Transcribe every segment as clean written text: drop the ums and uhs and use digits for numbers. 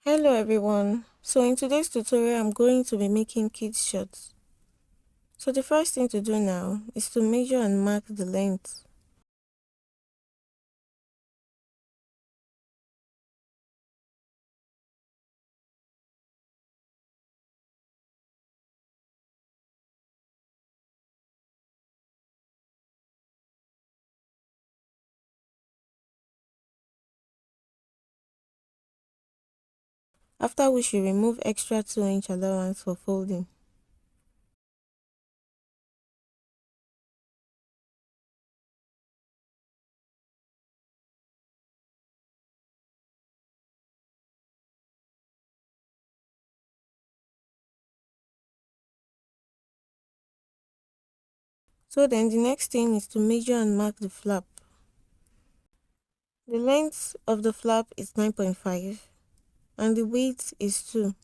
Hello everyone. So in today's tutorial I'm going to be making kids shorts. So the first thing to do now is to measure and mark the length. After which you remove extra 2-inch allowance for folding. So then the next thing is to measure and mark the flap. The length of the flap is 9.5 and the width is 2.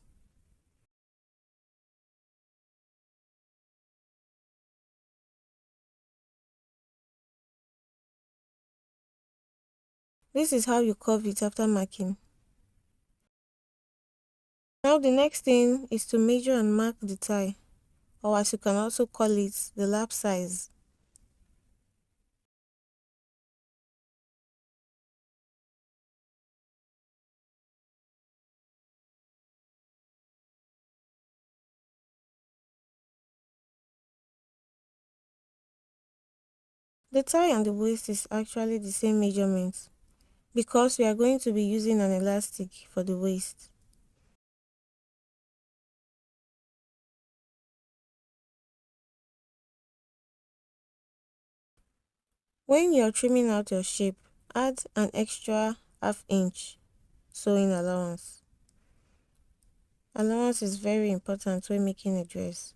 This is how you curve it after marking. Now the next thing is to measure and mark the thigh, or as you can also call it, the lap size. The thigh and the waist is actually the same measurement, because we are going to be using an elastic for the waist. When you're trimming out your shape, add an extra ½ inch sewing allowance. Allowance is very important when making a dress.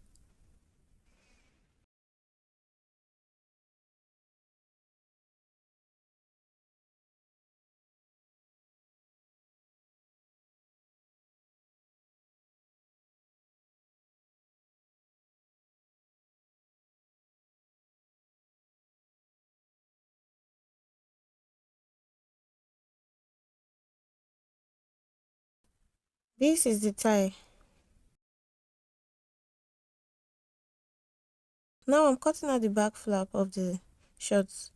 This is the thigh. Now I'm cutting out the back flap of the shorts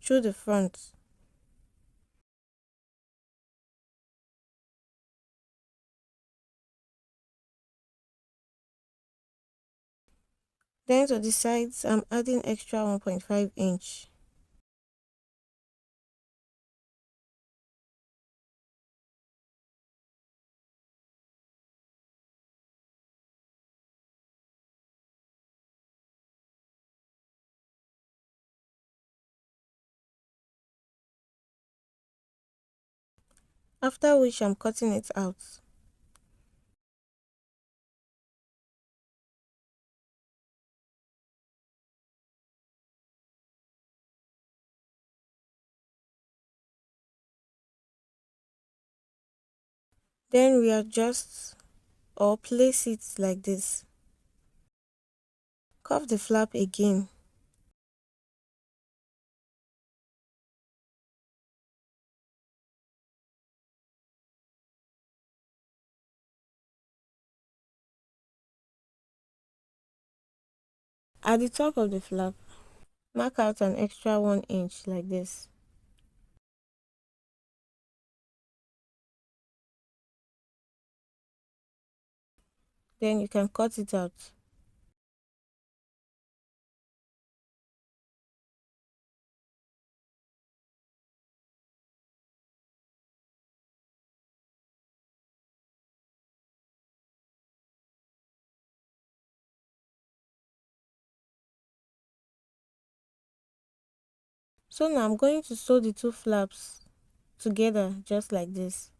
through the front. Then to the sides, I'm adding extra 1.5 inch. After which I'm cutting it out. Then readjust or place it like this. Curve the flap again. At the top of the flap, mark out an extra 1 inch like this. Then you can cut it out. So now I'm going to sew the two flaps together just like this.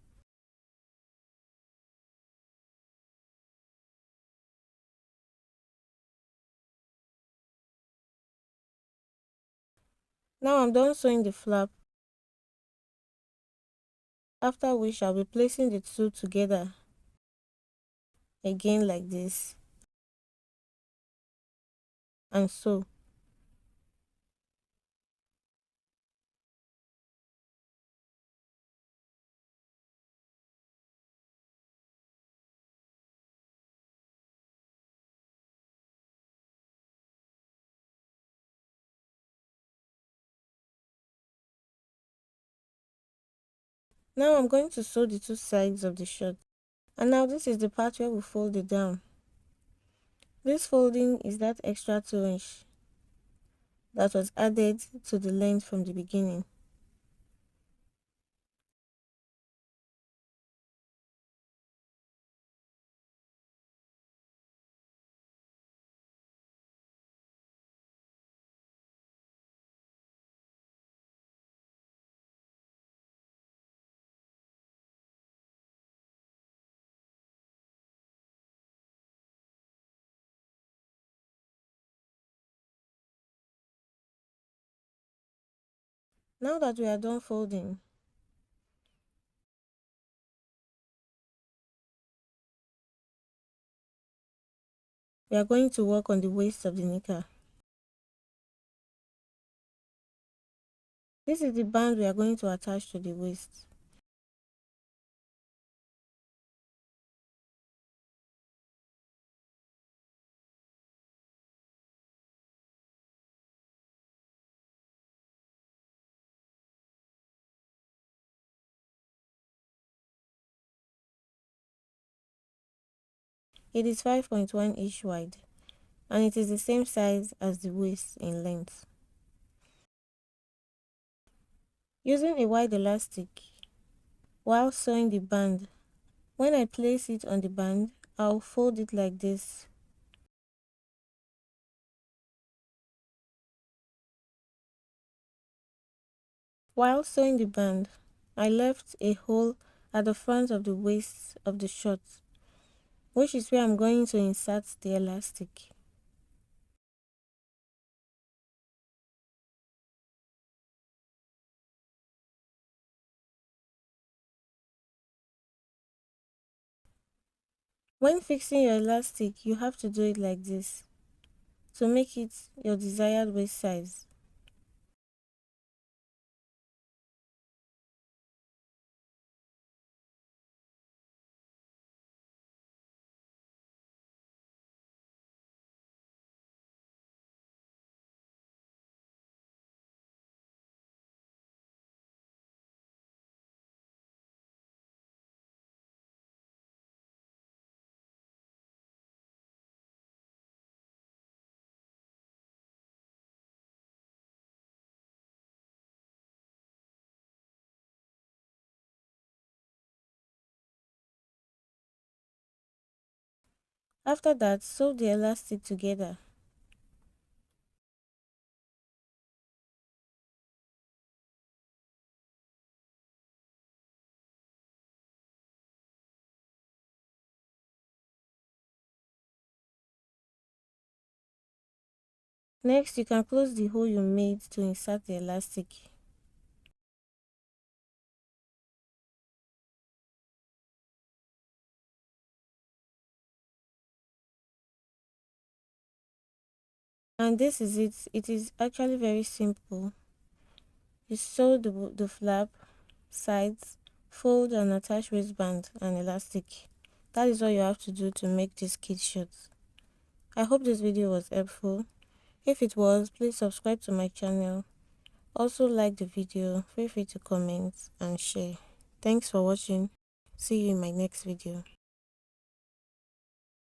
Now I'm done sewing the flap, after which I'll be placing the two together again like this and sew. Now I'm going to sew the two sides of the shirt. And now this is the part where we fold it down. This folding is that extra 2 inch that was added to the length from the beginning. Now that we are done folding, we are going to work on the waist of the nikar. This is the band we are going to attach to the waist. It is 5.1 inch wide and it is the same size as the waist in length. Using a wide elastic while sewing the band, when I place it on the band, I'll fold it like this. While sewing the band, I left a hole at the front of the waist of the shirt, which is where I'm going to insert the elastic. When fixing your elastic, you have to do it like this to make it your desired waist size. After that, sew the elastic together. Next, you can close the hole you made to insert the elastic. And this is it. It is actually very simple. You sew the flap, sides, fold and attach waistband and elastic. That is all you have to do to make this kid shirt. I hope this video was helpful. If it was, please subscribe to my channel. Also like the video, feel free to comment and share. Thanks for watching. See you in my next video.